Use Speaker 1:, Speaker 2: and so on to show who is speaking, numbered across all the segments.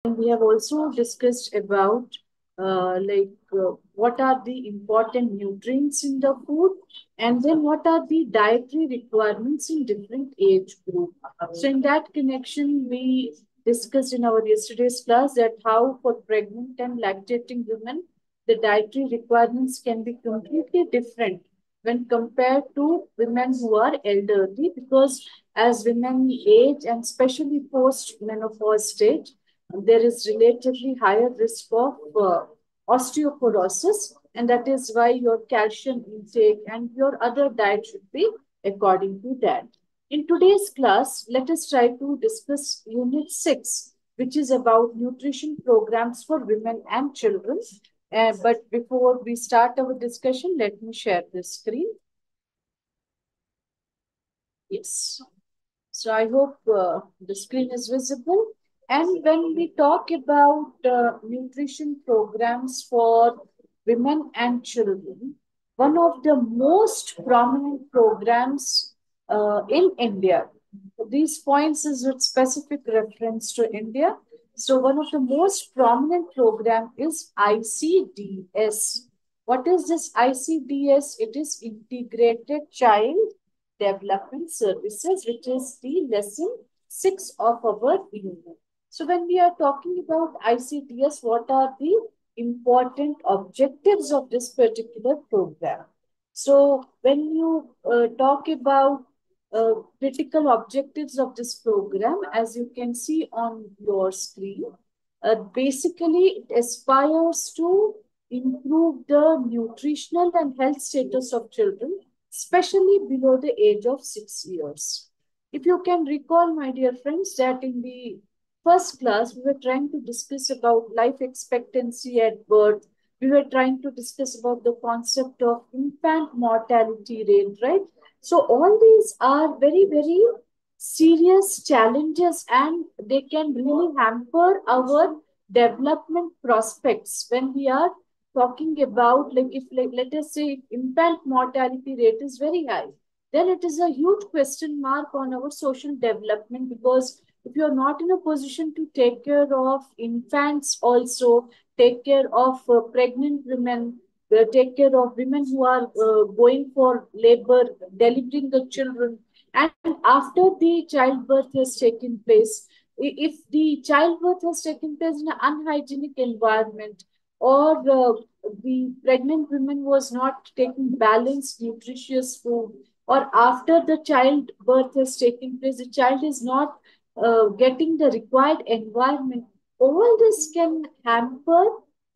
Speaker 1: We have also discussed about what are the important nutrients in the food, and then what are the dietary requirements in different age group. So in that connection, we discussed in our yesterday's class that how for pregnant and lactating women, the dietary requirements can be completely different when compared to women who are elderly, because as women age and especially post menopause stage, there is relatively higher risk of osteoporosis, and that is why your calcium intake and your other diet should be according to that. In today's class, let us try to discuss Unit 6, which is about nutrition programs for women and children. But before we start our discussion, let me share the screen. Yes. So I hope the screen is visible. And when we talk about nutrition programs for women and children, one of the most prominent programs in India, these points is with specific reference to India. So one of the most prominent program is ICDS. What is this ICDS? It is Integrated Child Development Services, which is the lesson 6 of our unit. So when we are talking about ICDS, what are the important objectives of this particular program? So when you talk about critical objectives of this program, as you can see on your screen, basically it aspires to improve the nutritional and health status of children, especially below the age of 6 years. If you can recall, my dear friends, that in the first class, we were trying to discuss about life expectancy at birth. We were trying to discuss about the concept of infant mortality rate, right? So all these are very, very serious challenges, and they can really hamper our development prospects when we are talking about, like, if, like, let us say if infant mortality rate is very high, then it is a huge question mark on our social development, because if you are not in a position to take care of infants, also take care of pregnant women, take care of women who are going for labor, delivering the children, and after the childbirth has taken place, if the childbirth has taken place in an unhygienic environment, or the pregnant woman was not taking balanced nutritious food, or after the childbirth has taken place the child is not getting the required environment, all this can hamper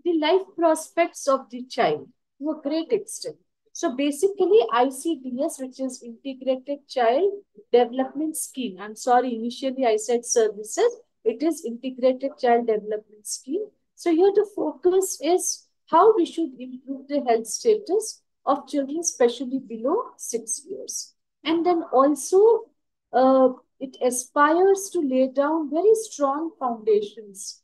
Speaker 1: the life prospects of the child to a great extent. So basically, ICDS, which is Integrated Child Development Scheme. I'm sorry, initially I said services. It is Integrated Child Development Scheme. So here the focus is how we should improve the health status of children, especially below 6 years. And then also, it aspires to lay down very strong foundations.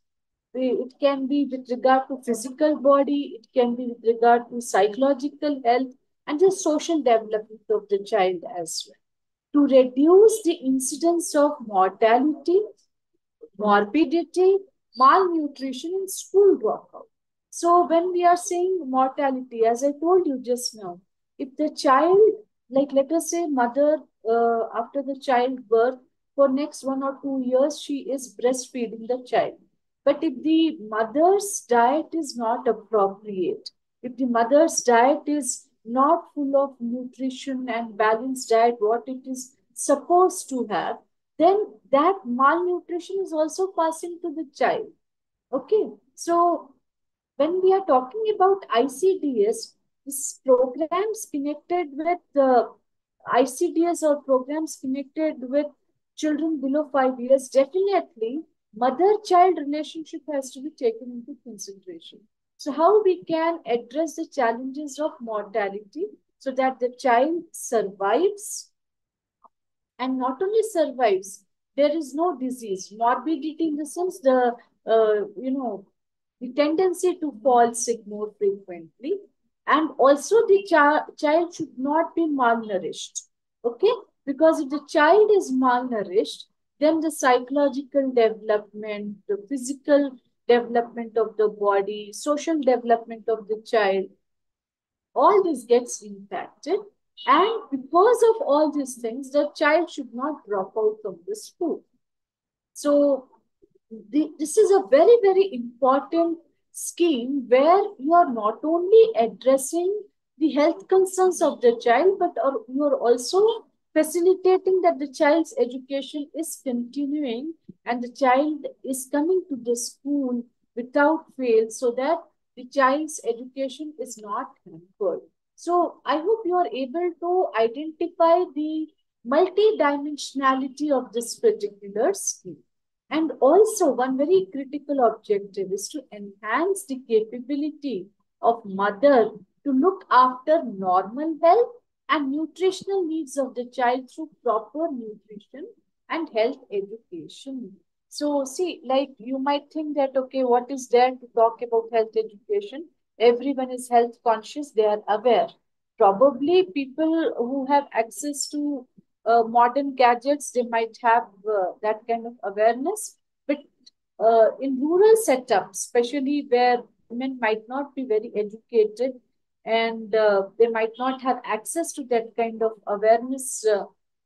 Speaker 1: It can be with regard to physical body, it can be with regard to psychological health, and the social development of the child as well. To reduce the incidence of mortality, morbidity, malnutrition, and school dropout. So when we are saying mortality, as I told you just now, if the child, like let us say mother, after the childbirth, for next 1 or 2 years, she is breastfeeding the child. But if the mother's diet is not appropriate, if the mother's diet is not full of nutrition and balanced diet, what it is supposed to have, then that malnutrition is also passing to the child. Okay, so when we are talking about ICDS, this programs connected with ICDS or programs connected with children below 5 years, definitely mother-child relationship has to be taken into consideration. So how we can address the challenges of mortality so that the child survives, and not only survives, there is no disease. Morbidity in the sense the tendency to fall sick more frequently, and also the child should not be malnourished. Okay, because if the child is malnourished, Then the psychological development, the physical development of the body, social development of the child, all this gets impacted. And because of all these things, the child should not drop out from the school. So this is a very, very important scheme where you are not only addressing the health concerns of the child, but you are also facilitating that the child's education is continuing and the child is coming to the school without fail so that the child's education is not hampered. So I hope you are able to identify the multidimensionality of this particular scheme. And also, one very critical objective is to enhance the capability of mother to look after normal health and nutritional needs of the child through proper nutrition and health education. So, see, like you might think that, okay, what is there to talk about health education? Everyone is health conscious, they are aware. Probably people who have access to modern gadgets, they might have that kind of awareness. But in rural setups, especially where women might not be very educated and they might not have access to that kind of awareness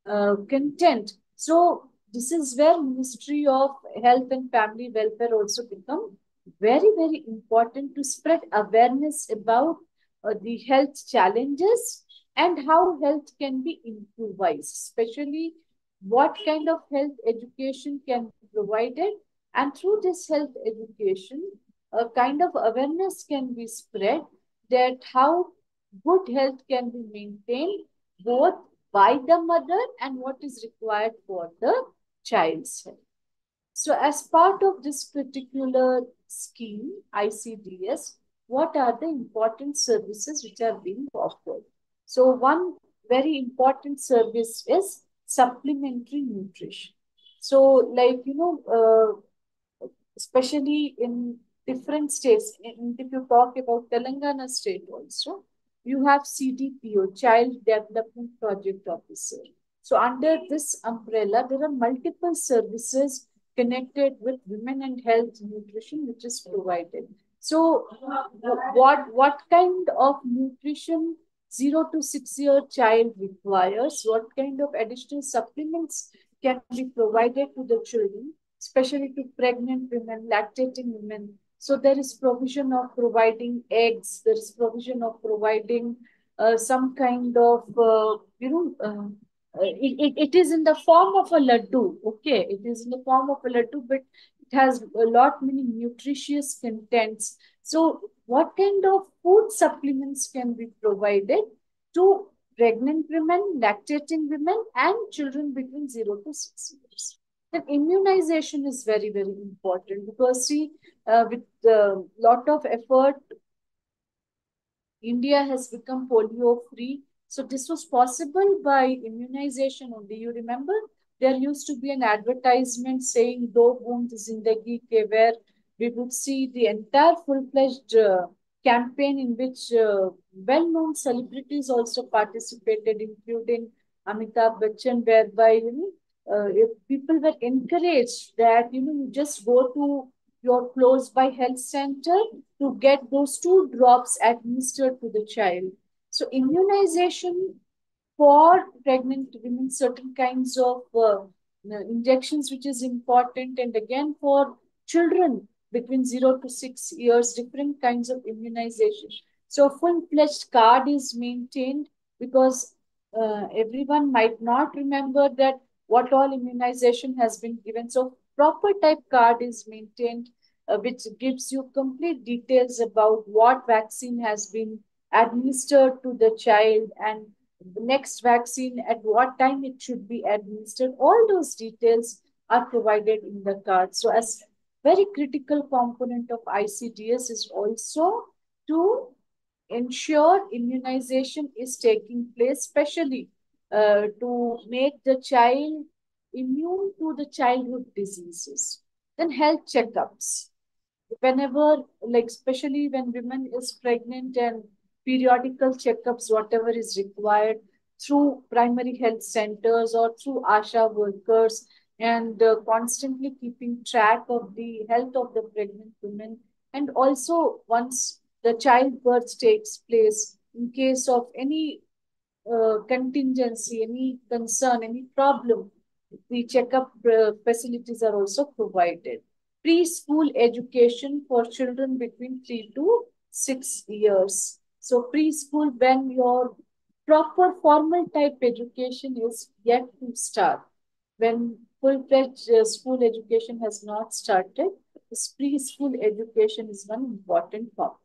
Speaker 1: content. So this is where Ministry of Health and Family Welfare also become very, very important to spread awareness about the health challenges and how health can be improvised, especially what kind of health education can be provided. And through this health education, a kind of awareness can be spread that how good health can be maintained both by the mother and what is required for the child's health. So, as part of this particular scheme, ICDS, what are the important services which are being offered? So, one very important service is supplementary nutrition. So, like, especially in different states, if you talk about Telangana state also, you have CDPO, Child Development Project Officer. So under this umbrella, there are multiple services connected with women and health nutrition, which is provided. So what kind of nutrition 0 to 6 year child requires? What kind of additional supplements can be provided to the children, especially to pregnant women, lactating women? So there is provision of providing eggs. There is provision of providing some kind of it is in the form of a laddu. Okay, it is in the form of a laddu, but it has a lot many nutritious contents. So what kind of food supplements can be provided to pregnant women, lactating women, and children between 0 to 6 years? Then immunization is very, very important because see, with a lot of effort, India has become polio free. So this was possible by immunization only. You remember there used to be an advertisement saying "Do boond zindagi ke," where we would see the entire full-fledged campaign in which well-known celebrities also participated, including Amitabh Bachchan, whereby if people were encouraged that you just go to your close by health center to get those 2 drops administered to the child. So immunization for pregnant women, certain kinds of injections, which is important, and again for children between 0 to 6 years, different kinds of immunization. So full-fledged card is maintained because everyone might not remember that what all immunization has been given. So proper type card is maintained, which gives you complete details about what vaccine has been administered to the child and the next vaccine at what time it should be administered. All those details are provided in the card. So as very critical component of ICDS is also to ensure immunization is taking place, especially to make the child immune to the childhood diseases. Then health checkups. Whenever, like especially when women is pregnant, and periodical checkups, whatever is required through primary health centers or through ASHA workers, and constantly keeping track of the health of the pregnant women. And also, once the childbirth takes place, in case of any contingency, any concern, any problem, the checkup facilities are also provided. Preschool education for children between 3 to 6 years. So, preschool, when your proper formal type education is yet to start, when full-fledged school education has not started, this preschool education is one important part.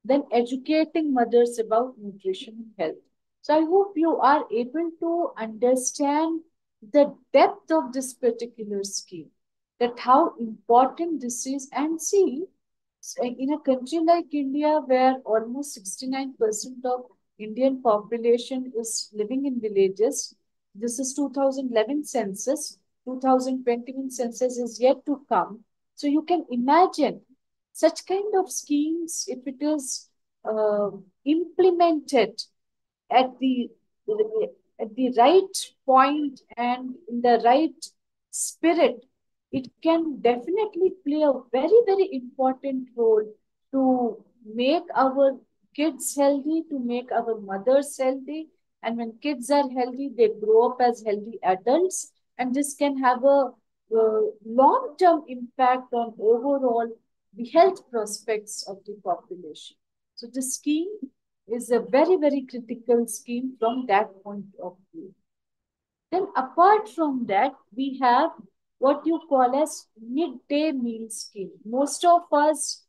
Speaker 1: Then educating mothers about nutrition and health. So I hope you are able to understand the depth of this particular scheme, that how important this is. And see, in a country like India, where almost 69% of Indian population is living in villages, this is 2011 census, 2021 census is yet to come. So you can imagine such kind of schemes, if it is uh, implemented at the right point and in the right spirit, it can definitely play a very, very important role to make our kids healthy, to make our mothers healthy. And when kids are healthy, they grow up as healthy adults. And this can have a long term impact on overall the health prospects of the population. So, the scheme is a very, very critical scheme from that point of view. Then apart from that, we have what you call as midday meal scheme. Most of us,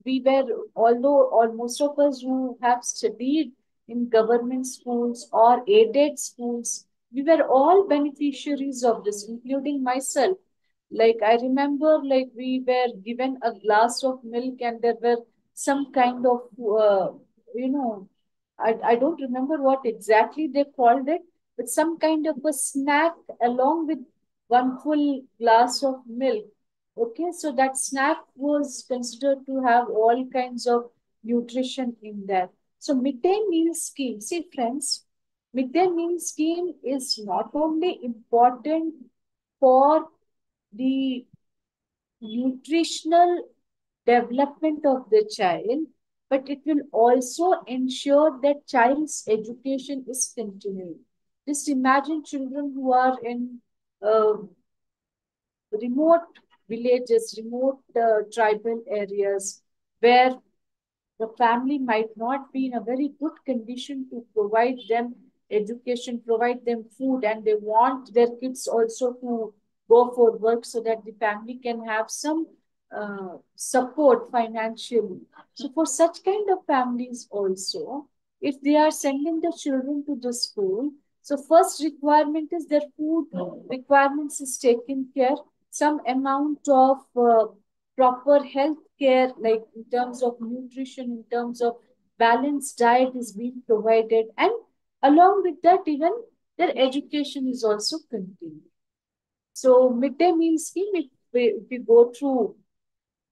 Speaker 1: we were, although all most of us who have studied in government schools or aided schools, we were all beneficiaries of this, including myself. Like I remember, like we were given a glass of milk and there were some kind of, you know, I don't remember what exactly they called it, but some kind of a snack along with one full glass of milk. Okay, so that snack was considered to have all kinds of nutrition in there. So midday meal scheme, see friends, midday meal scheme is not only important for the nutritional development of the child, but it will also ensure that child's education is continuing. Just imagine children who are in uh, remote villages, remote tribal areas where the family might not be in a very good condition to provide them education, provide them food, and they want their kids also to go for work so that the family can have some support financially. So, for such kind of families also, if they are sending the children to the school, so first requirement is their food requirements is taken care, some amount of proper health care, like in terms of nutrition, in terms of balanced diet is being provided, and along with that, even their education is also continued. So, midday meal scheme, if we go through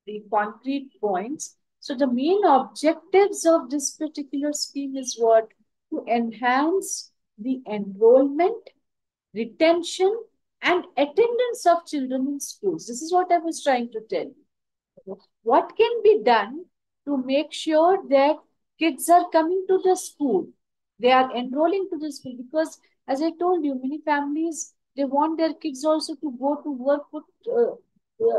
Speaker 1: the concrete points, so the main objectives of this particular scheme is what? To enhance the enrollment, retention, and attendance of children in schools. This is what I was trying to tell you. What can be done to make sure that kids are coming to the school, they are enrolling to the school? Because as I told you, many families, they want their kids also to go to work, put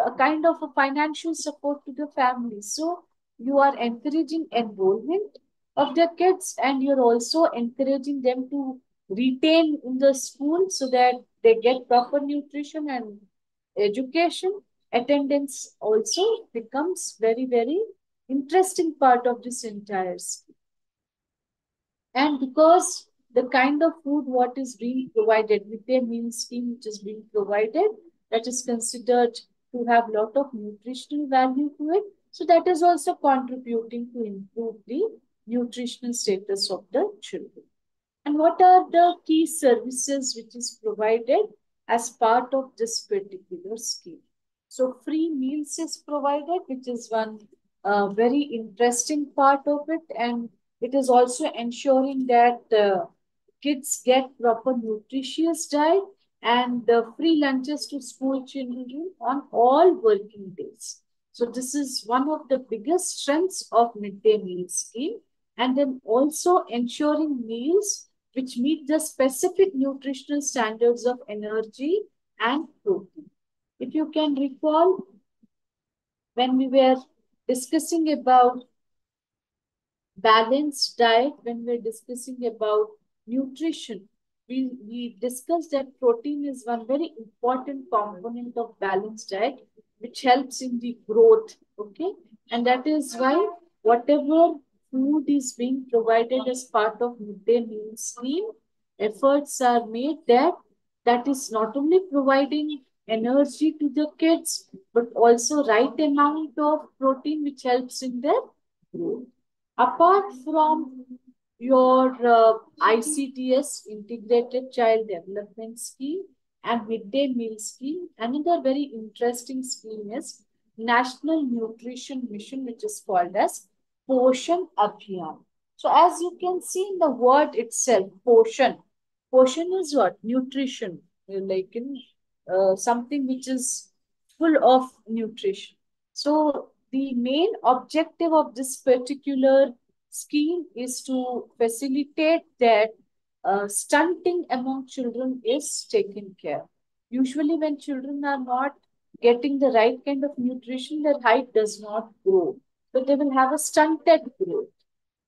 Speaker 1: a kind of a financial support to the family. So you are encouraging enrollment of the kids, and you're also encouraging them to retain in the school so that they get proper nutrition and education. Attendance also becomes very, very interesting part of this entire scheme. And because the kind of food what is being provided, midday meal scheme which is being provided, that is considered to have lot of nutritional value to it. So that is also contributing to improve the nutritional status of the children. And what are the key services which is provided as part of this particular scheme? So free meals is provided, which is one very interesting part of it, and it is also ensuring that kids get proper nutritious diet, and free lunches to school children on all working days. So this is one of the biggest strengths of midday meal scheme, and then also ensuring meals which meet the specific nutritional standards of energy and protein. If you can recall, when we were discussing about balanced diet, when we're discussing about nutrition, we discussed that protein is one very important component of balanced diet, which helps in the growth. Okay. And that is why whatever food is being provided as part of midday meal scheme, efforts are made that that is not only providing energy to the kids, but also right amount of protein which helps in their growth. Apart from your ICDS, Integrated Child Development Scheme, and Midday Meal Scheme, another very interesting scheme is National Nutrition Mission, which is called as Poshan Abhiyan. So, as you can see in the word itself, Poshan. Poshan is what? Nutrition, like in something which is full of nutrition. So, the main objective of this particular scheme is to facilitate that stunting among children is taken care. Usually, when children are not getting the right kind of nutrition, their height does not grow. So, they will have a stunted growth.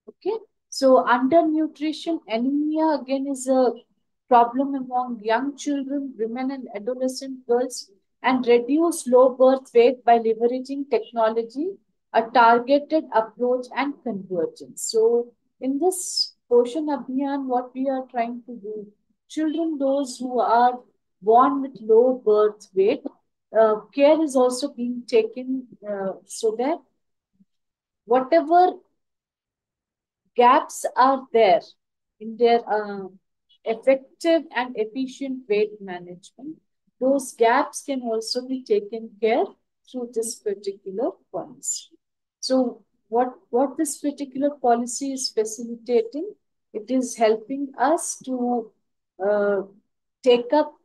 Speaker 1: Okay, so undernutrition, anemia again is a problem among young children, women, and adolescent girls, and reduce low birth weight by leveraging technology, a targeted approach, and convergence. So, in this Poshan Abhiyan, what we are trying to do, children, those who are born with low birth weight, care is also being taken so that whatever gaps are there in their effective and efficient weight management, those gaps can also be taken care through this particular policy. So, what this particular policy is facilitating, it is helping us to uh, take up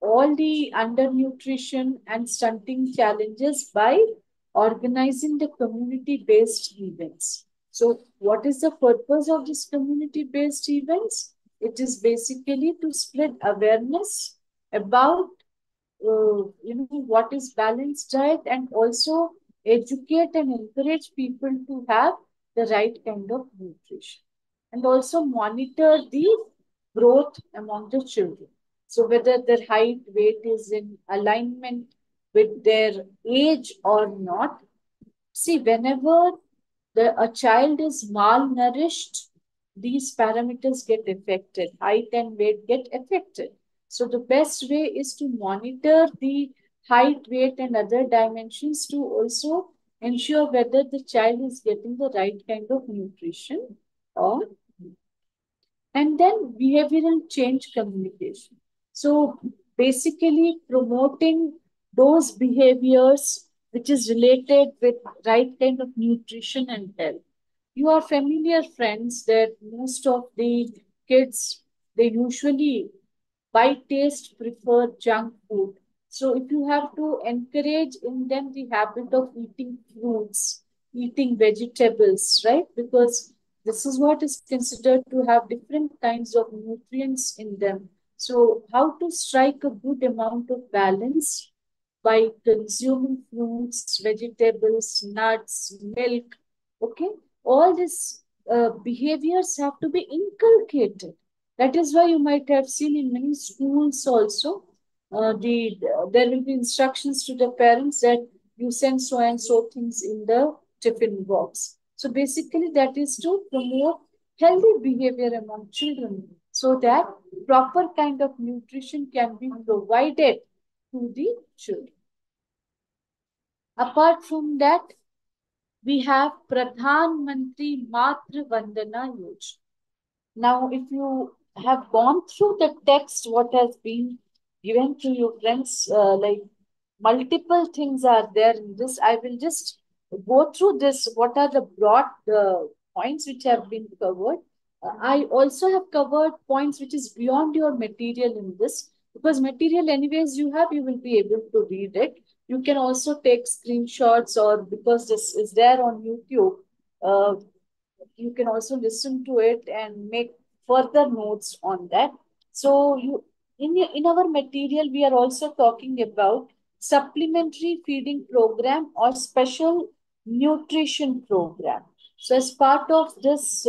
Speaker 1: all the undernutrition and stunting challenges by organizing the community based events. So, what is the purpose of this community based events? It is basically to spread awareness about what is balanced diet, and also educate and encourage people to have the right kind of nutrition, and also monitor the growth among the children. So whether their height, weight is in alignment with their age or not. See, whenever a child is malnourished, these parameters get affected, height and weight get affected. So the best way is to monitor the height, weight, and other dimensions to also ensure whether the child is getting the right kind of nutrition or. And then behavioral change communication. So basically promoting those behaviors which is related with right kind of nutrition and health. You are familiar, friends, that most of the kids, they usually by taste prefer junk food. So if you have to encourage in them the habit of eating fruits, eating vegetables, right? Because this is what is considered to have different kinds of nutrients in them. So how to strike a good amount of balance by consuming fruits, vegetables, nuts, milk. Okay, all these behaviors have to be inculcated. That is why you might have seen in many schools also, there will be instructions to the parents that you send so and so things in the tiffin box. So basically, that is to promote healthy behavior among children, so that proper kind of nutrition can be provided to the children. Apart from that, we have Pradhan Mantri Matru Vandana Yojana. Now, if you have gone through the text, what has been given to you, friends, like multiple things are there in this. I will just go through this. What are the broad points which have been covered? I also have covered points which is beyond your material in this, because material anyways you will be able to read it. You can also take screenshots, or because this is there on YouTube, uh, you can also listen to it and make further notes on that. So you in our material we are also talking about supplementary feeding program or special nutrition program. So as part of this,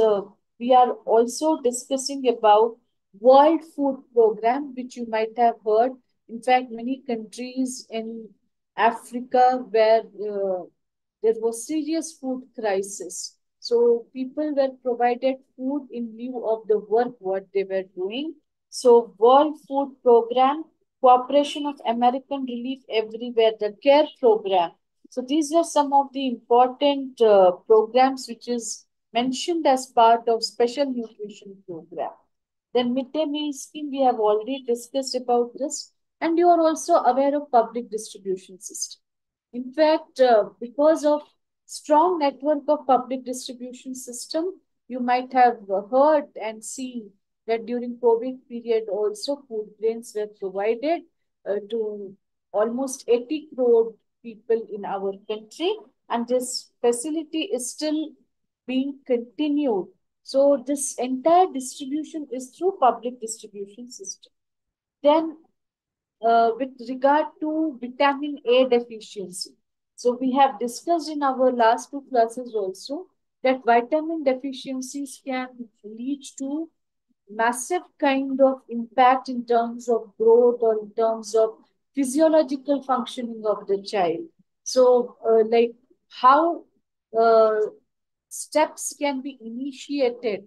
Speaker 1: we are also discussing about World Food Program, which you might have heard. In fact, many countries in Africa where there was serious food crisis. So people were provided food in lieu of the work what they were doing. So World Food Program, Cooperation of American Relief Everywhere, the CARE program. So these are some of the important programs which is mentioned as part of special nutrition program. Then midday meal scheme, we have already discussed about this, and you are also aware of public distribution system. In fact, because of strong network of public distribution system, you might have heard and seen that during COVID period also food grains were provided to almost 80 crore people in our country, and this facility is still being continued. So this entire distribution is through public distribution system. Then with regard to vitamin A deficiency. So we have discussed in our last two classes also that vitamin deficiencies can lead to massive kind of impact in terms of growth or in terms of physiological functioning of the child. So, like how uh, steps can be initiated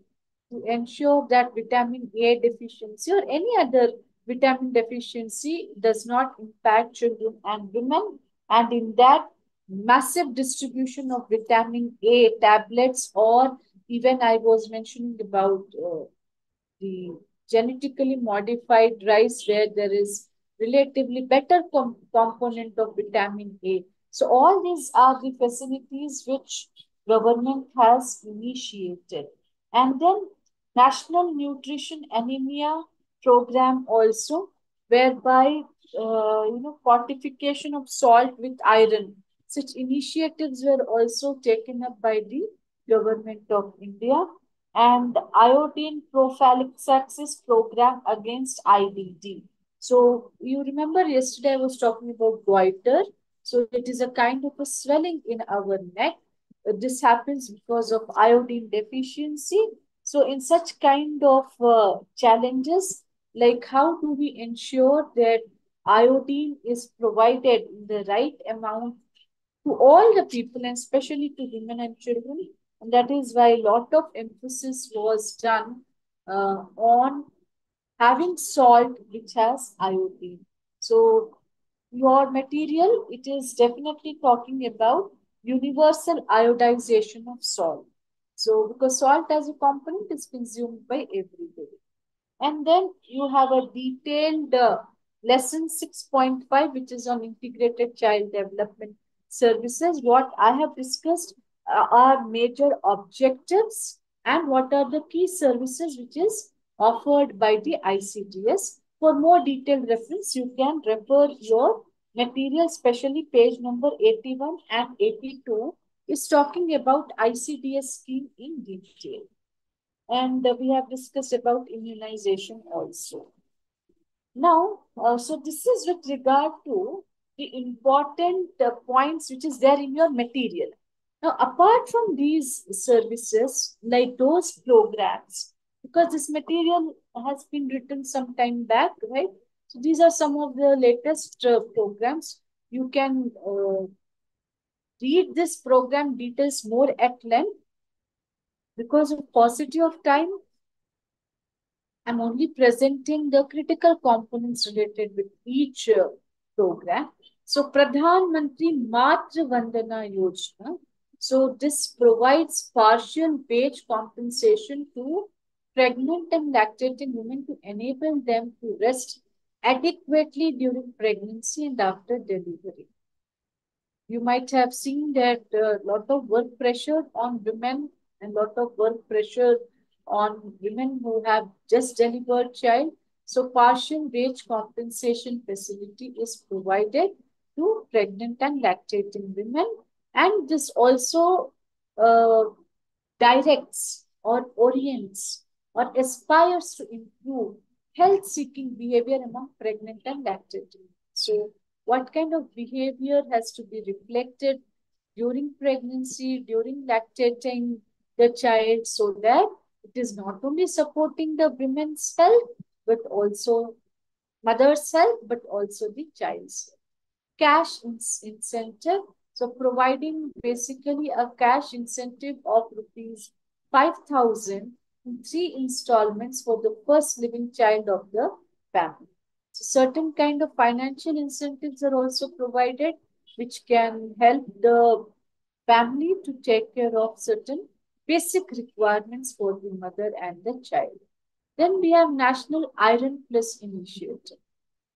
Speaker 1: to ensure that vitamin A deficiency or any other vitamin deficiency does not impact children and women. And in that, massive distribution of vitamin A tablets, or even I was mentioning about the genetically modified rice where there is relatively better component of vitamin A. So all these are the facilities which government has initiated. And then National Nutrition Anemia Program also, whereby fortification of salt with iron. Such initiatives were also taken up by the government of India, and iodine prophylaxis program against IBD. So you remember yesterday I was talking about goiter. So it is a kind of a swelling in our neck. This happens because of iodine deficiency. So in such kind of challenges, like how do we ensure that iodine is provided in the right amount to all the people, and especially to women and children. And that is why a lot of emphasis was done on having salt which has iodine. So your material, it is definitely talking about universal iodization of salt. So because salt as a component is consumed by everybody. And then you have a detailed lesson 6.5, which is on integrated child development services. What I have discussed are major objectives and what are the key services which is offered by the ICDS. For more detailed reference, you can refer your material, especially page number 81 and 82 is talking about ICDS scheme in detail. And we have discussed about immunization also. Now, so this is with regard to the important points which is there in your material. Now, apart from these services, like those programs, because this material has been written some time back, right? So these are some of the latest programs. You can read this program details more at length. Because of paucity of time, I'm only presenting the critical components related with each program. So, Pradhan Mantri Matra Vandana Yojana. So, this provides partial wage compensation to pregnant and lactating women to enable them to rest adequately during pregnancy and after delivery. You might have seen that a lot of work pressure on women and lot of work pressure on women who have just delivered child. So partial wage compensation facility is provided to pregnant and lactating women, and this also uh, directs or orients or aspires to improve health seeking behavior among pregnant and lactating. So, what kind of behavior has to be reflected during pregnancy, during lactating the child, so that it is not only supporting the women's health, but also mother's health, but also the child's health. Incentive. So providing basically a cash incentive of rupees 5,000 in 3 installments for the first living child of the family. So certain kind of financial incentives are also provided, which can help the family to take care of certain basic requirements for the mother and the child. Then we have National Iron Plus Initiative.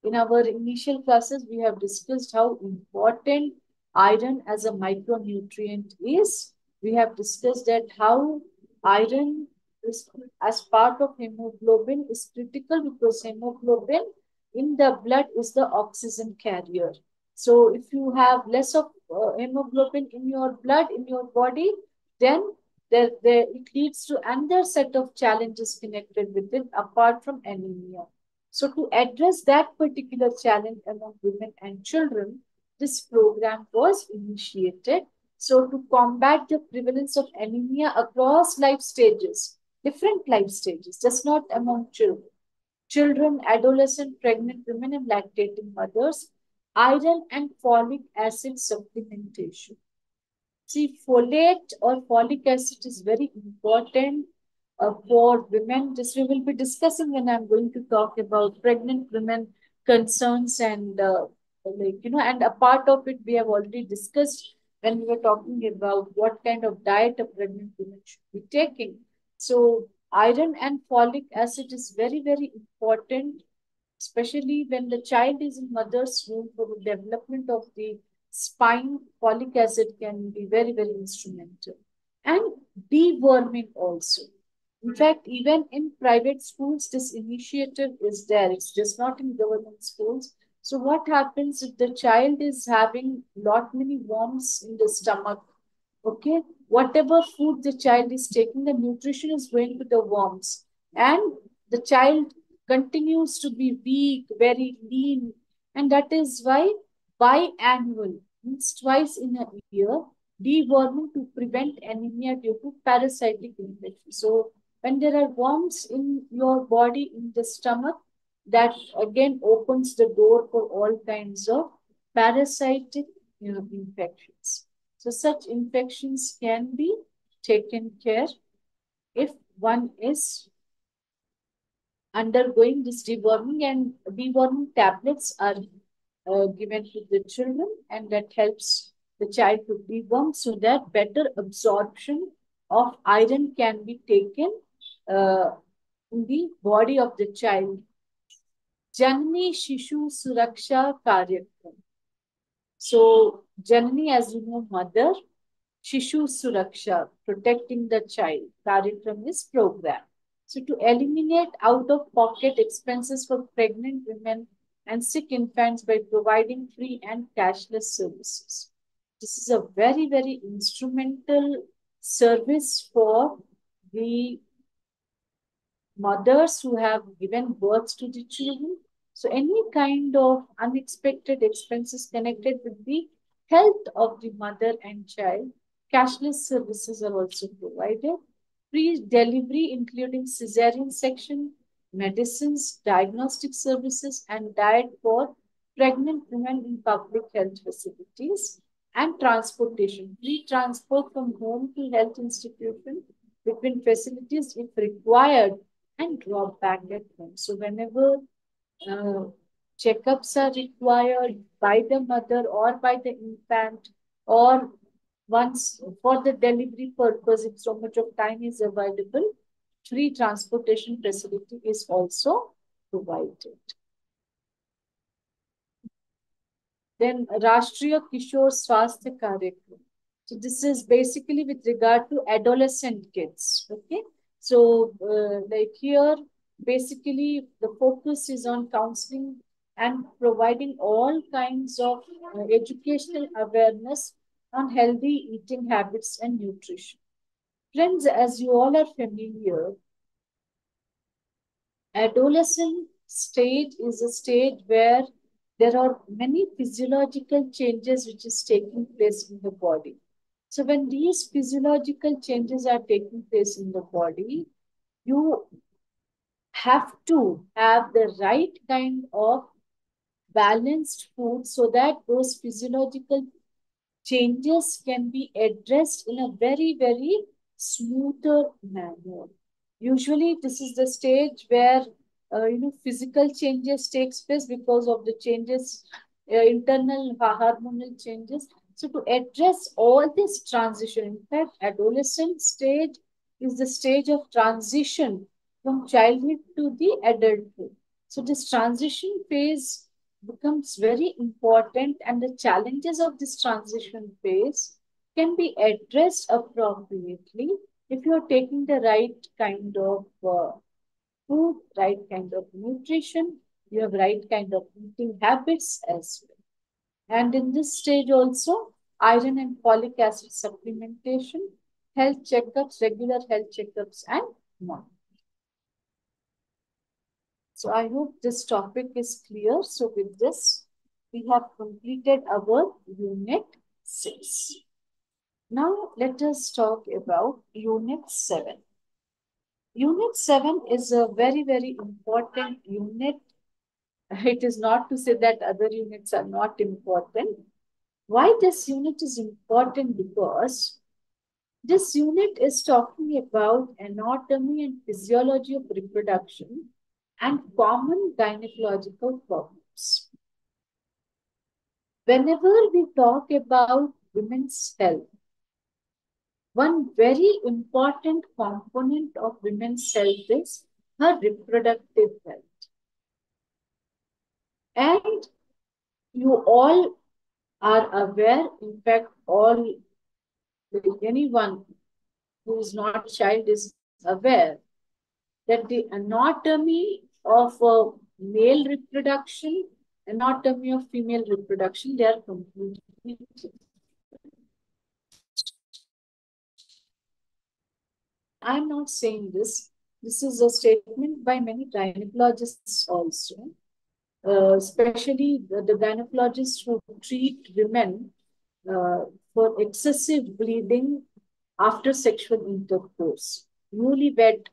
Speaker 1: In our initial classes, we have discussed how important iron as a micronutrient is. We have discussed that how iron is, as part of hemoglobin, is critical because hemoglobin in the blood is the oxygen carrier. So if you have less of hemoglobin in your blood, in your body, then it leads to another set of challenges connected with it apart from anemia. So to address that particular challenge among women and children, this program was initiated. So to combat the prevalence of anemia across life stages, different life stages, just not among children, adolescent, pregnant women, and lactating mothers, iron and folic acid supplementation. See, folate or folic acid is very important for women. This we will be discussing when I'm going to talk about pregnant women concerns and and a part of it we have already discussed when we were talking about what kind of diet a pregnant woman should be taking. So iron and folic acid is very, very important, especially when the child is in mother's womb for the development of the spine. Folic acid can be very, very instrumental. And deworming also. In fact, even in private schools, this initiative is there. It's just not in government schools. So what happens if the child is having lot many worms in the stomach? Okay, whatever food the child is taking, the nutrition is going to the worms, and the child continues to be weak, very lean, and that is why biannual means twice in a year deworming to prevent anemia due to parasitic infection. So when there are worms in your body in the stomach, that again opens the door for all kinds of parasitic infections. So such infections can be taken care if one is undergoing this deworming, and deworming tablets are given to the children, and that helps the child to deworm so that better absorption of iron can be taken uh, in the body of the child. Janani Shishu Suraksha Karyakram. So, Janani, as you know, mother, Shishu Suraksha, protecting the child. Karyakram is program. So to eliminate out-of-pocket expenses for pregnant women and sick infants by providing free and cashless services. This is a very, very instrumental service for the mothers who have given birth to the children. So any kind of unexpected expenses connected with the health of the mother and child, cashless services are also provided. Free delivery, including cesarean section, medicines, diagnostic services, and diet for pregnant women in public health facilities, and transportation. Free transport from home to health institution between facilities if required, and drop back at home. So whenever uh, checkups are required by the mother or by the infant, or once for the delivery purpose, if so much of time is available, free transportation facility is also provided. Then Rashtriya Kishore Swasthya Karyakram. So this is basically with regard to adolescent kids. Okay. So, like here, basically, the focus is on counseling and providing all kinds of educational awareness on healthy eating habits and nutrition. Friends, as you all are familiar, adolescent stage is a stage where there are many physiological changes which is taking place in the body. So when these physiological changes are taking place in the body, you have to have the right kind of balanced food so that those physiological changes can be addressed in a very, very smoother manner. Usually, this is the stage where physical changes takes place because of the changes, internal hormonal changes. So, to address all this transition, in fact, adolescent stage is the stage of transition from childhood to the adulthood. So, this transition phase becomes very important, and the challenges of this transition phase can be addressed appropriately if you're taking the right kind of food, right kind of nutrition, you have right kind of eating habits as well. And in this stage also, iron and folic acid supplementation, health checkups, regular health checkups, and more. So I hope this topic is clear. So with this, we have completed our unit 6. Now let us talk about unit 7. Unit 7 is a very, very important unit. It is not to say that other units are not important. Why this unit is important? Because this unit is talking about anatomy and physiology of reproduction and common gynecological problems. Whenever we talk about women's health, one very important component of women's health is her reproductive health. And you all are aware, in fact, anyone who is not a child is aware that the anatomy of male reproduction, anatomy of female reproduction, they are completely different. I'm not saying this. This is a statement by many gynecologists also, especially the gynecologists who treat women for excessive bleeding after sexual intercourse. Newlywed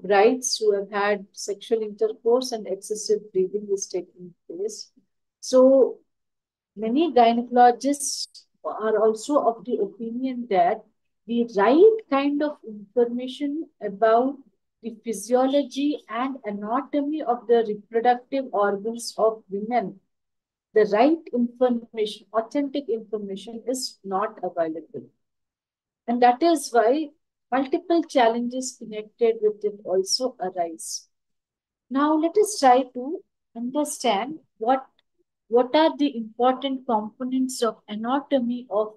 Speaker 1: brides who have had sexual intercourse and excessive bleeding is taking place. So many gynecologists are also of the opinion that the right kind of information about the physiology and anatomy of the reproductive organs of women, the right information, authentic information is not available. And that is why multiple challenges connected with it also arise. Now let us try to understand what are the important components of anatomy of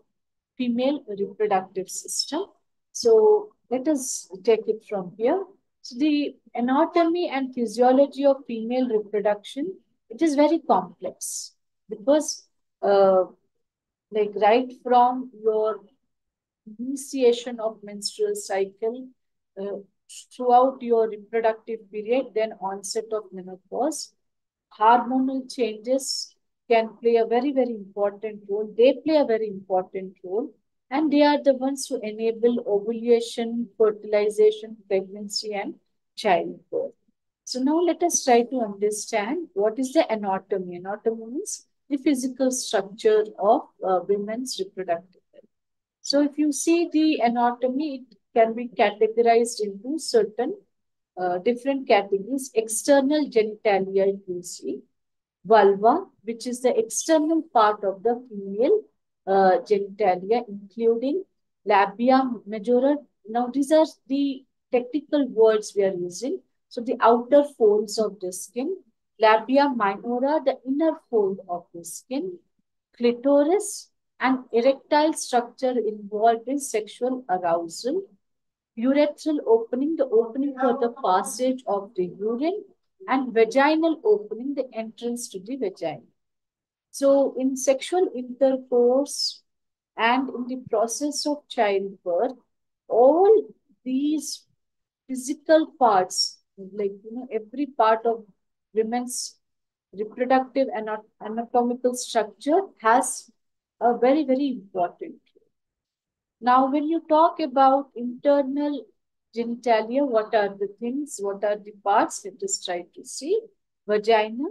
Speaker 1: female reproductive system. So let us take it from here. So the anatomy and physiology of female reproduction, it is very complex because uh, like right from your initiation of menstrual cycle uh, throughout your reproductive period, then onset of menopause, hormonal changes can play a very, very important role. They play a very important role, and they are the ones who enable ovulation, fertilization, pregnancy, and childbirth. So now let us try to understand what is the anatomy. Anatomy means the physical structure of women's reproductive health. So if you see the anatomy, it can be categorized into certain different categories. External genitalia, if you see, vulva, which is the external part of the female genitalia, including labia majora. Now, these are the technical words we are using. So, the outer folds of the skin, labia minora, the inner fold of the skin, clitoris, and erectile structure involved in sexual arousal, urethral opening, the opening for the passage of the urine, and vaginal opening, the entrance to the vagina. So, in sexual intercourse and in the process of childbirth, all these physical parts, like every part of women's reproductive and anatomical structure has a very, very important. Now, when you talk about internal genitalia, what are the things, what are the parts? Let us try to see. Vagina,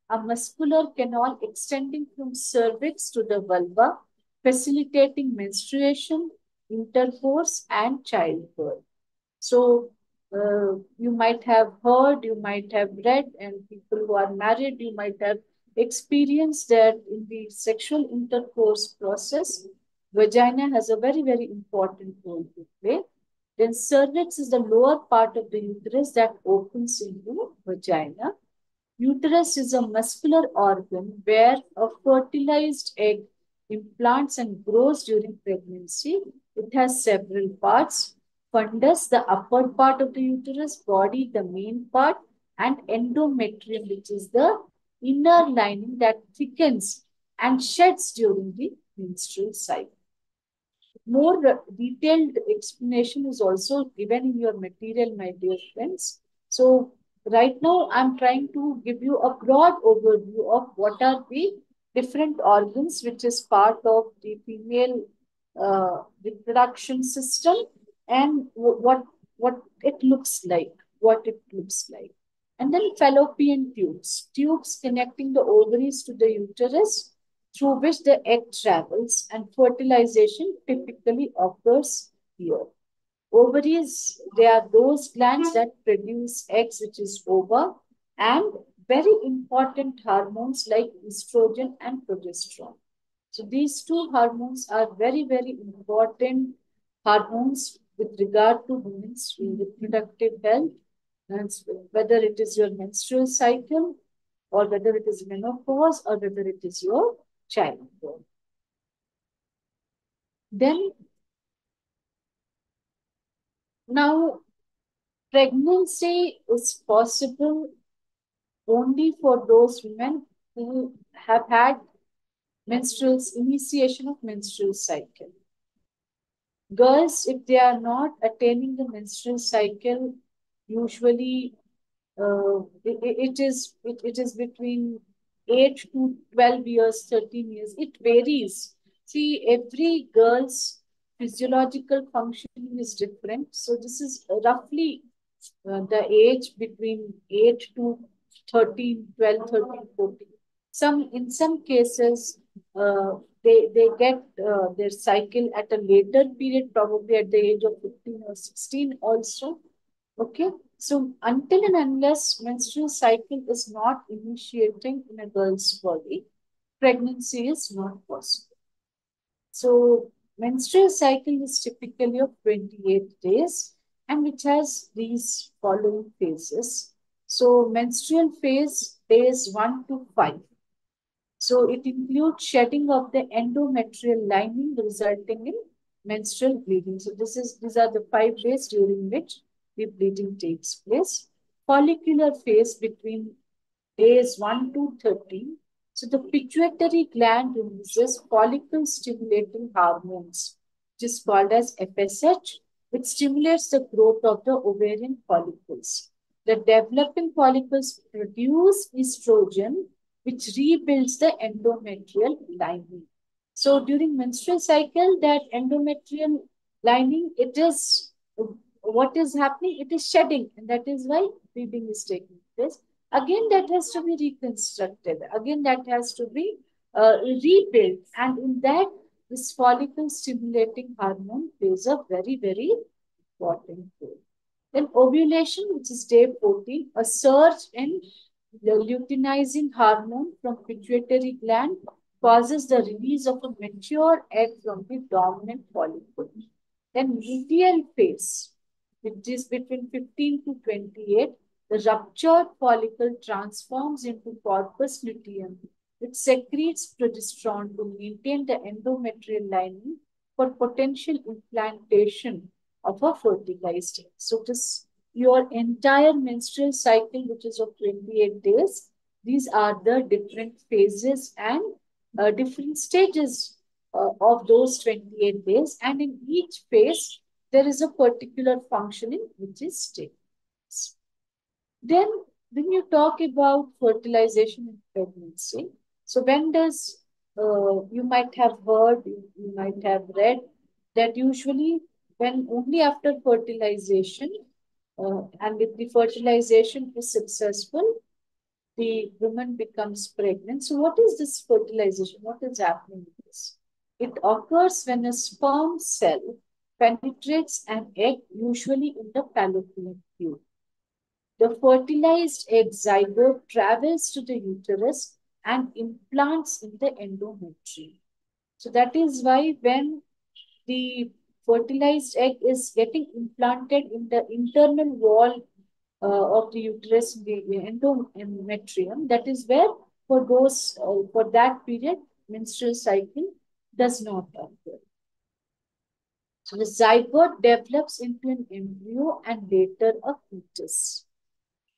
Speaker 1: a muscular canal extending from cervix to the vulva, facilitating menstruation, intercourse, and childbirth. So, you might have heard, you might have read, and people who are married, you might have experienced that in the sexual intercourse process, vagina has a very, very important role to play. Then cervix is the lower part of the uterus that opens into vagina. Uterus is a muscular organ where a fertilized egg implants and grows during pregnancy. It has several parts. Fundus, the upper part of the uterus, body, the main part, and endometrium, which is the inner lining that thickens and sheds during the menstrual cycle. More detailed explanation is also given in your material, my dear friends. So, right now, I'm trying to give you a broad overview of what are the different organs which is part of the female reproduction system and what it looks like, what it looks like. And then fallopian tubes, tubes connecting the ovaries to the uterus through which the egg travels, and fertilization typically occurs here. Ovaries, they are those glands that produce eggs, which is ova, and very important hormones like estrogen and progesterone. So these two hormones are very, very important hormones with regard to women's reproductive health, and whether it is your menstrual cycle or whether it is menopause or whether it is your childbirth. Then now pregnancy is possible only for those women who have had menstrual initiation of menstrual cycle. Girls, if they are not attaining the menstrual cycle, usually it is between 8 to 12 years, 13 years. It varies. See, every girl's physiological functioning is different. So this is roughly the age between 8 to 13, 12, 13, 14. In some cases, they get their cycle at a later period, probably at the age of 15 or 16 also. Okay, so until and unless menstrual cycle is not initiating in a girl's body, pregnancy is not possible. So menstrual cycle is typically of 28 days and which has these following phases. So menstrual phase, days 1 to 5. So it includes shedding of the endometrial lining resulting in menstrual bleeding. So these are the 5 days during which the bleeding takes place. Follicular phase between days 1 to 13. So the pituitary gland releases follicle stimulating hormones, which is called as FSH, which stimulates the growth of the ovarian follicles. The developing follicles produce estrogen, which rebuilds the endometrial lining. So during menstrual cycle, that endometrial lining, it is what is happening? It is shedding, and that is why bleeding is taking place. Again, that has to be reconstructed. Again, that has to be rebuilt, and in that, this follicle stimulating hormone plays a very, very important role. Then ovulation, which is day 14, a surge in the luteinizing hormone from pituitary gland causes the release of a mature egg from the dominant follicle. Then luteal phase, which is between 15 to 28, the ruptured follicle transforms into corpus luteum, which secretes progesterone to maintain the endometrial lining for potential implantation of a fertilized egg. So this your entire menstrual cycle, which is of 28 days, these are the different phases and different stages of those 28 days. And in each phase, there is a particular functioning which is taking place. Then, when you talk about fertilization in pregnancy, so when does you might have heard, you might have read that usually when only after fertilization, and if the fertilization is successful, the woman becomes pregnant. So, what is this fertilization? What is happening in this? It occurs when a sperm cell penetrates an egg, usually in the fallopian tube. The fertilized egg zygote travels to the uterus and implants in the endometrium. So that is why when the fertilized egg is getting implanted in the internal wall of the uterus, the endometrium, that is where for that period, menstrual cycle does not occur. So the zygote develops into an embryo and later a fetus.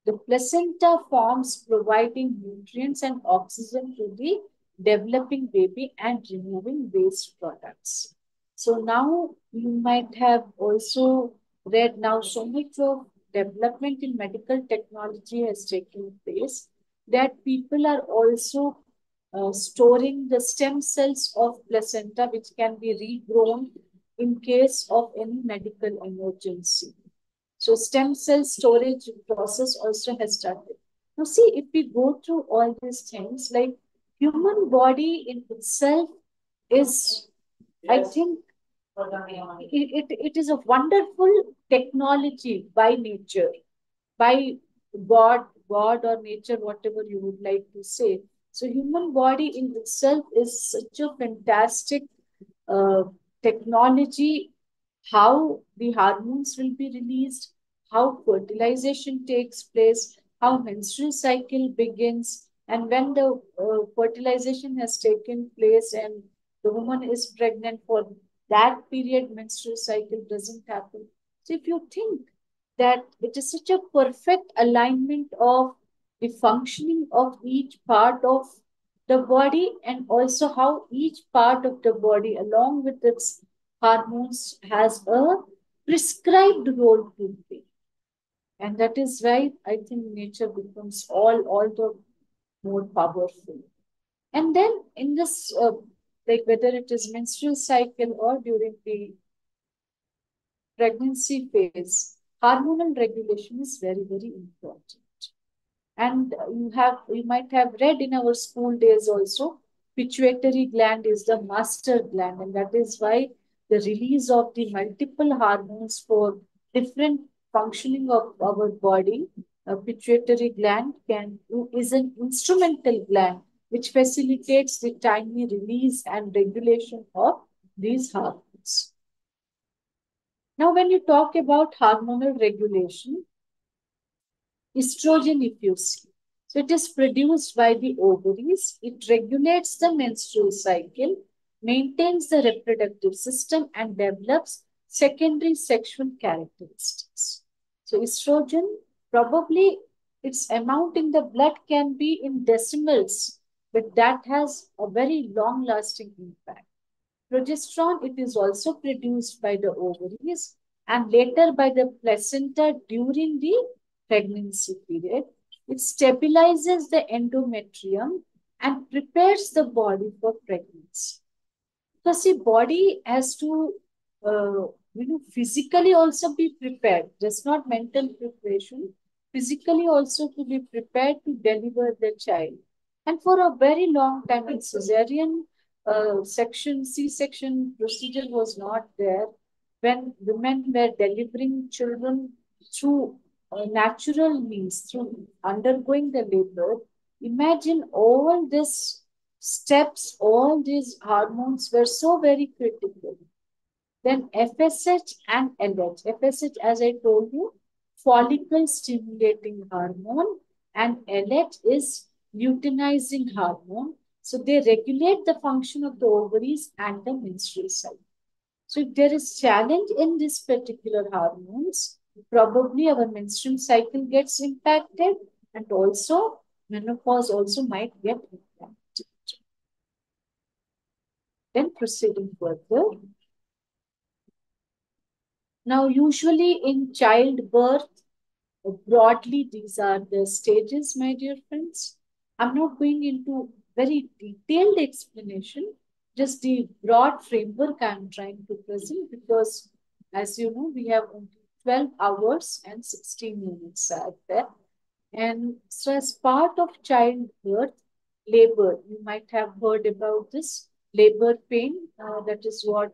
Speaker 1: The placenta forms, providing nutrients and oxygen to the developing baby and removing waste products. So now you might have also read now so much of development in medical technology has taken place that people are also storing the stem cells of placenta which can be regrown in case of any medical emergency. So stem cell storage process also has started. Now see, if we go through all these things, like human body in itself is, I think, it is a wonderful technology by nature, by God or nature, whatever you would like to say. So human body in itself is such a fantastic uh, technology, how the hormones will be released, how fertilization takes place, how menstrual cycle begins, and when the fertilization has taken place and the woman is pregnant for that period, menstrual cycle doesn't happen. So if you think that it is such a perfect alignment of the functioning of each part of the body and also how each part of the body along with its hormones has a prescribed role to play. And that is why I think nature becomes all the more powerful. And then in this, like whether it is menstrual cycle or during the pregnancy phase, hormonal regulation is very important. And you might have read in our school days also, pituitary gland is the master gland, and that is why the release of the multiple hormones for different functioning of our body, pituitary gland is an instrumental gland which facilitates the timely release and regulation of these hormones. Now, when you talk about hormonal regulation, estrogen, if you see, so it is produced by the ovaries. It regulates the menstrual cycle, maintains the reproductive system, and develops secondary sexual characteristics. So estrogen, probably its amount in the blood can be in decimals, but that has a very long-lasting impact. Progesterone, it is also produced by the ovaries and later by the placenta during the pregnancy period. It stabilizes the endometrium and prepares the body for pregnancy. Because the body has to, physically also be prepared, just not mental preparation, physically also to be prepared to deliver the child. And for a very long time, in cesarean C-section procedure was not there. When women were delivering children through natural means, through undergoing the labor, imagine all these steps, all these hormones were so very critical. Then FSH and LH. FSH, as I told you, follicle stimulating hormone, and LH is luteinizing hormone. So they regulate the function of the ovaries and the menstrual cycle. So if there is challenge in this particular hormones, probably our menstrual cycle gets impacted, and also menopause also might get impacted. Then proceeding further. Now, usually in childbirth, broadly, these are the stages, my dear friends. I'm not going into very detailed explanation, just the broad framework I'm trying to present because, as you know, we have only 12 hours and 16 minutes are there. And so, as part of childbirth, labor, you might have heard about this labor pain. That is what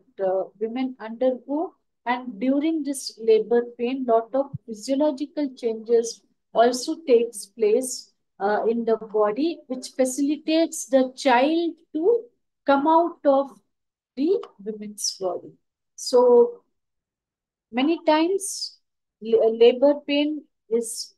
Speaker 1: women undergo. And during this labor pain, lot of physiological changes also takes place in the body, which facilitates the child to come out of the women's body. So many times, labor pain is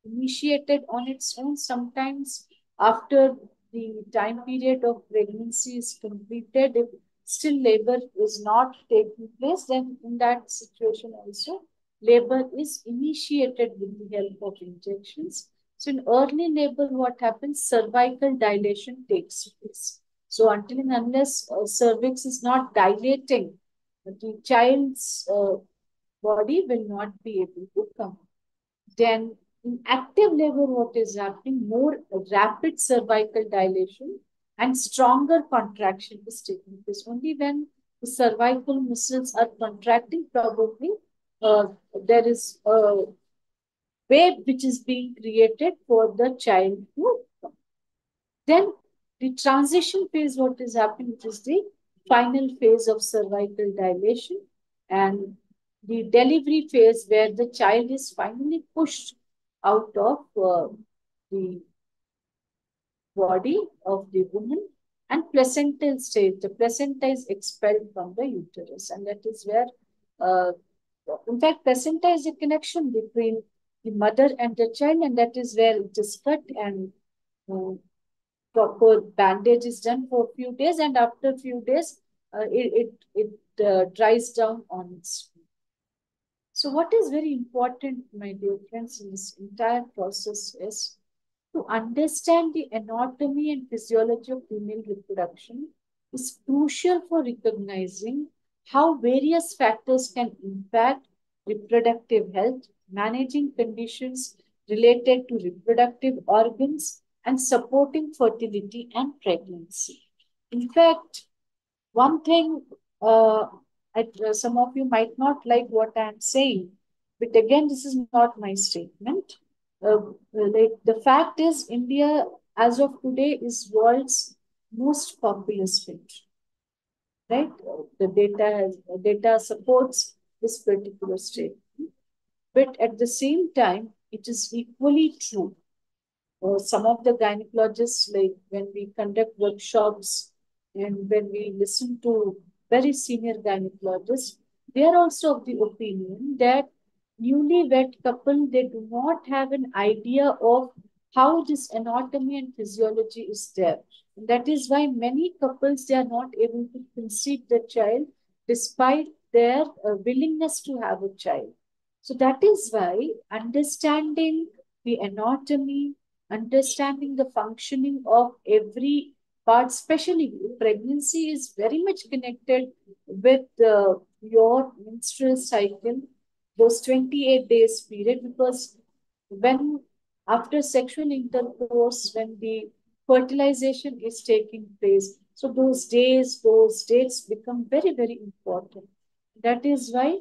Speaker 1: initiated on its own. Sometimes, after the time period of pregnancy is completed, if still labor is not taking place, then in that situation also, labor is initiated with the help of injections. So, in early labor, what happens? Cervical dilation takes place. So, until and unless cervix is not dilating, the child's body will not be able to come. Then in active labor, what is happening? More rapid cervical dilation and stronger contraction is taking place. Only when the cervical muscles are contracting, probably uh, there is a wave which is being created for the child to come. Then the transition phase, what is happening, it is the final phase of cervical dilation and the delivery phase where the child is finally pushed out of the body of the woman and placental stage. The placenta is expelled from the uterus, and that is where, uh, in fact, placenta is a connection between the mother and the child, and that is where it is cut and uh, proper bandage is done for a few days, and after a few days, it dries down on its own. So, what is very important, my dear friends, in this entire process is to understand the anatomy and physiology of female reproduction is crucial for recognizing how various factors can impact reproductive health, managing conditions related to reproductive organs, and supporting fertility and pregnancy. In fact, one thing, some of you might not like what I'm saying, but again, this is not my statement. Like the fact is, India as of today is world's most populous country, right? The data supports this particular statement, but at the same time, it is equally true some of the gynecologists, like when we conduct workshops and when we listen to very senior gynecologists, they are also of the opinion that newlywed couple, they do not have an idea of how this anatomy and physiology is there. And that is why many couples, they are not able to conceive the child despite their willingness to have a child. So that is why understanding the anatomy, understanding the functioning of every part, especially pregnancy, is very much connected with your menstrual cycle, those 28 days period, because when after sexual intercourse, when the fertilization is taking place, so those days, those dates become very, very important. That is why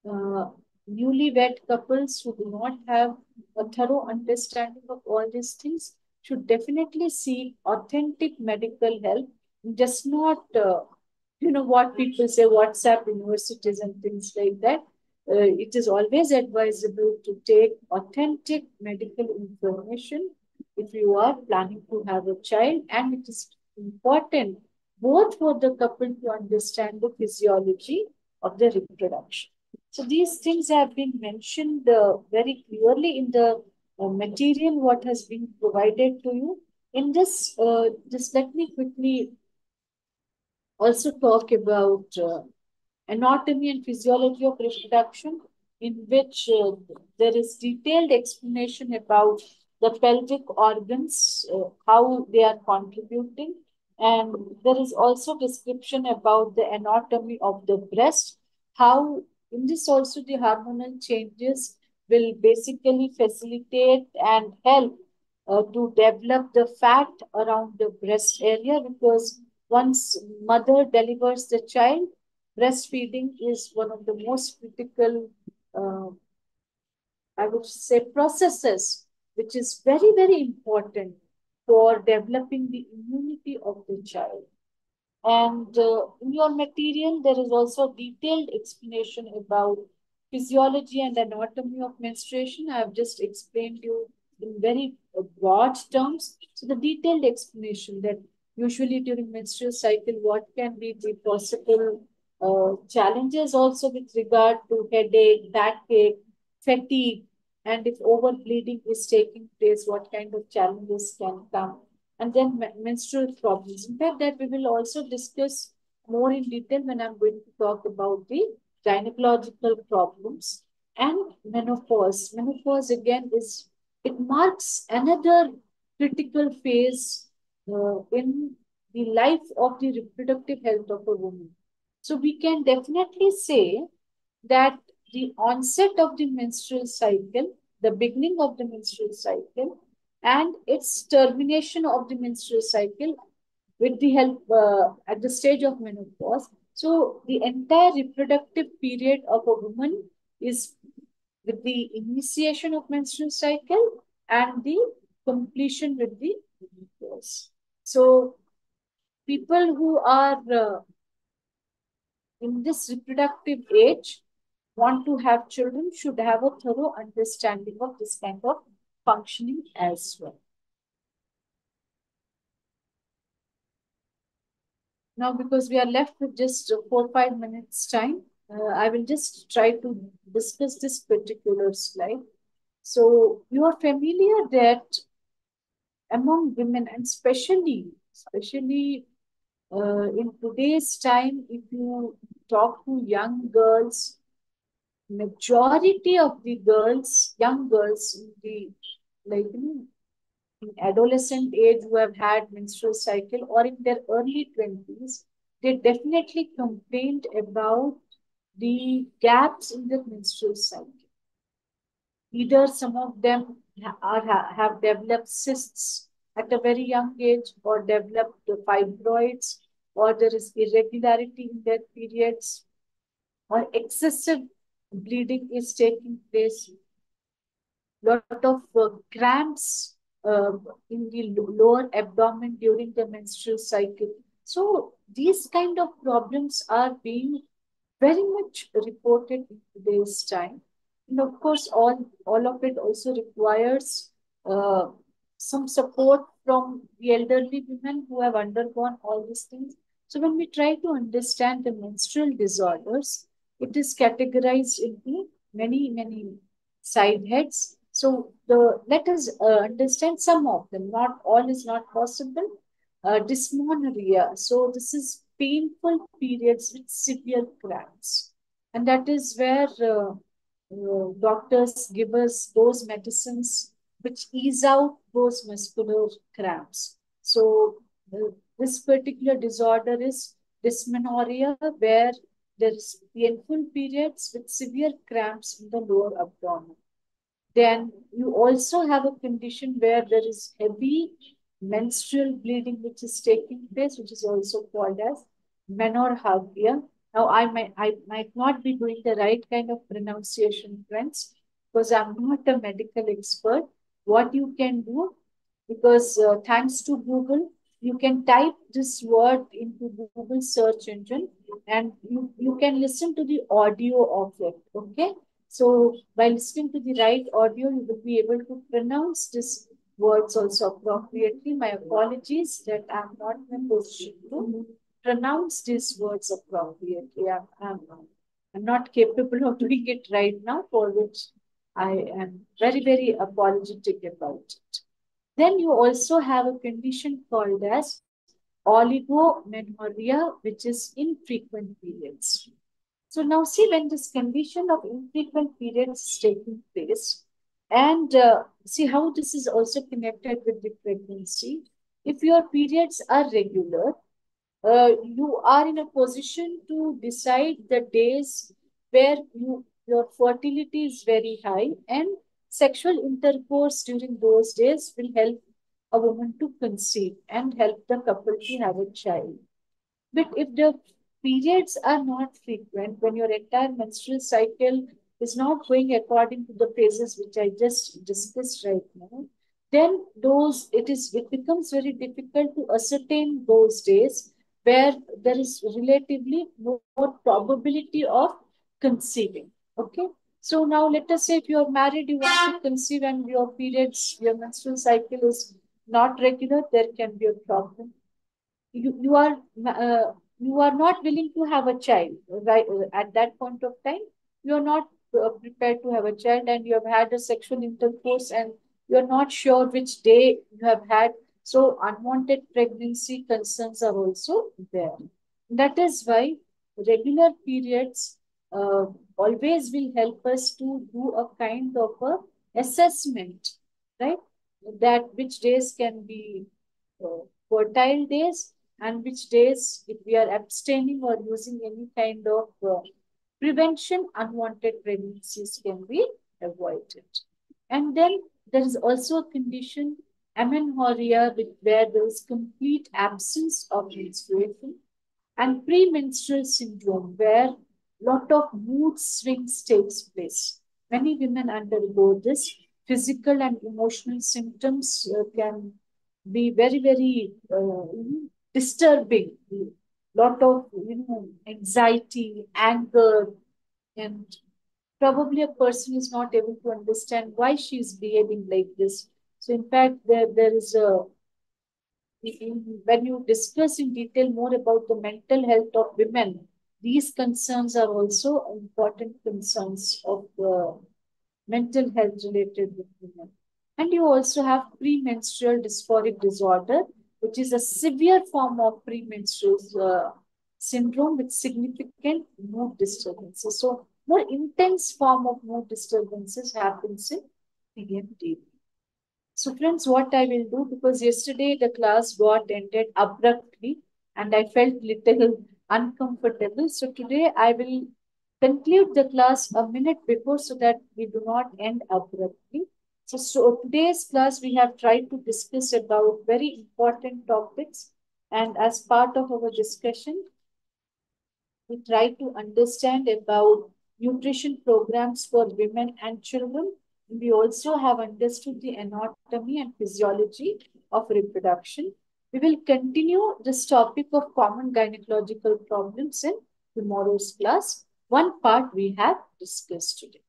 Speaker 1: uh, newlywed couples who do not have a thorough understanding of all these things should definitely seek authentic medical help, just not, what people say, WhatsApp universities and things like that. It is always advisable to take authentic medical information if you are planning to have a child, and it is important both for the couple to understand the physiology of the reproduction. So these things have been mentioned very clearly in the material what has been provided to you. In this, just let me quickly also talk about Anatomy and Physiology of Reproduction, in which there is detailed explanation about the pelvic organs, how they are contributing, and there is also description about the anatomy of the breast, how in this also the hormonal changes will basically facilitate and help to develop the fat around the breast area, because once mother delivers the child, breastfeeding is one of the most critical, I would say, processes, which is very, very important for developing the immunity of the child. And in your material, there is also detailed explanation about physiology and anatomy of menstruation. I have just explained you in very broad terms. So the detailed explanation that usually during menstrual cycle, what can be the possible challenges also with regard to headache, backache, fatigue, and if overbleeding is taking place, what kind of challenges can come, and then menstrual problems. In fact, that we will also discuss more in detail when I'm going to talk about the gynecological problems and menopause. Menopause again is, it marks another critical phase in the life of the reproductive health of a woman. So we can definitely say that the onset of the menstrual cycle, the beginning of the menstrual cycle, and its termination of the menstrual cycle with the help at the stage of menopause. So the entire reproductive period of a woman is with the initiation of menstrual cycle and the completion with the menopause. So people who are in this reproductive age want to have children should have a thorough understanding of this kind of functioning as well. Now, because we are left with just 4 or 5 minutes time, I will just try to discuss this particular slide. So you are familiar that among women, and especially in today's time, if you talk to young girls, majority of the girls, young girls in the, like, in adolescent age who have had menstrual cycle or in their early 20s, they definitely complained about the gaps in the menstrual cycle. Either some of them have developed cysts at a very young age, or developed fibroids, or there is irregularity in their periods, or excessive bleeding is taking place, lot of cramps in the lower abdomen during the menstrual cycle. So these kind of problems are being very much reported in today's time. And of course, all of it also requires uh, some support from the elderly women who have undergone all these things. So when we try to understand the menstrual disorders, it is categorized into many side heads. So let us understand some of them. Not all is not possible. Dysmenorrhea. So this is painful periods with severe cramps, and that is where doctors give us those medicines which ease out those muscular cramps. So this particular disorder is dysmenorrhea, where there is painful periods with severe cramps in the lower abdomen. Then you also have a condition where there is heavy menstrual bleeding which is taking place, which is also called as menorrhagia. Now, I might not be doing the right kind of pronunciation, friends, because I'm not a medical expert. What you can do, because thanks to Google, you can type this word into Google search engine, and you can listen to the audio of it. Okay. So by listening to the right audio, you will be able to pronounce these words also appropriately. My apologies that I'm not in a position to pronounce these words appropriately. I'm not capable of doing it right now, for which I am very apologetic about it. Then you also have a condition called as oligomenorrhea, which is infrequent periods. So now see, when this condition of infrequent periods is taking place, and see how this is also connected with the pregnancy. If your periods are regular, you are in a position to decide the days where your fertility is very high, and sexual intercourse during those days will help a woman to conceive and help the couple to have a child. But if the periods are not frequent, when your entire menstrual cycle is not going according to the phases which I just discussed right now, then it becomes very difficult to ascertain those days where there is relatively more probability of conceiving. Okay. So now let us say if you are married, you want to conceive and your periods, your menstrual cycle is not regular, there can be a problem. You are not willing to have a child, right? At that point of time you are not prepared to have a child, and you have had a sexual intercourse and you are not sure which day you have had, so unwanted pregnancy concerns are also there. That is why regular periods uh, always will help us to do a kind of a assessment, right? That which days can be uh, fertile days, and which days, if we are abstaining or using any kind of prevention, unwanted pregnancies can be avoided. And then there is also a condition, amenorrhea, where there is complete absence of menstruation, and premenstrual syndrome, where lot of mood swings takes place. Many women undergo this. Physical and emotional symptoms can be very disturbing. Lot of anxiety, anger, and probably a person is not able to understand why she is behaving like this. So in fact, there is a when you discuss in detail more about the mental health of women, these concerns are also important concerns of mental health related with women. And you also have premenstrual dysphoric disorder, which is a severe form of premenstrual syndrome with significant mood disturbances. So, more intense form of mood disturbances happens in PMDD. So, friends, what I will do, because yesterday the class got ended abruptly and I felt little uncomfortable. So, today I will conclude the class a minute before so that we do not end abruptly. So today's class we have tried to discuss about very important topics, and as part of our discussion, we try to understand about nutrition programs for women and children. We also have understood the anatomy and physiology of reproduction. We will continue this topic of common gynecological problems in tomorrow's class. One part we have discussed today.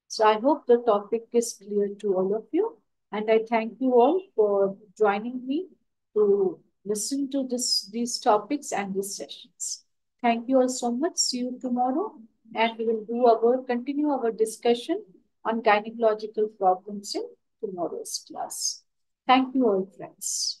Speaker 1: So I hope the topic is clear to all of you. And I thank you all for joining me to listen to these topics and these sessions. Thank you all so much. See you tomorrow. And we will continue our discussion on gynecological problems in tomorrow's class. Thank you all, friends.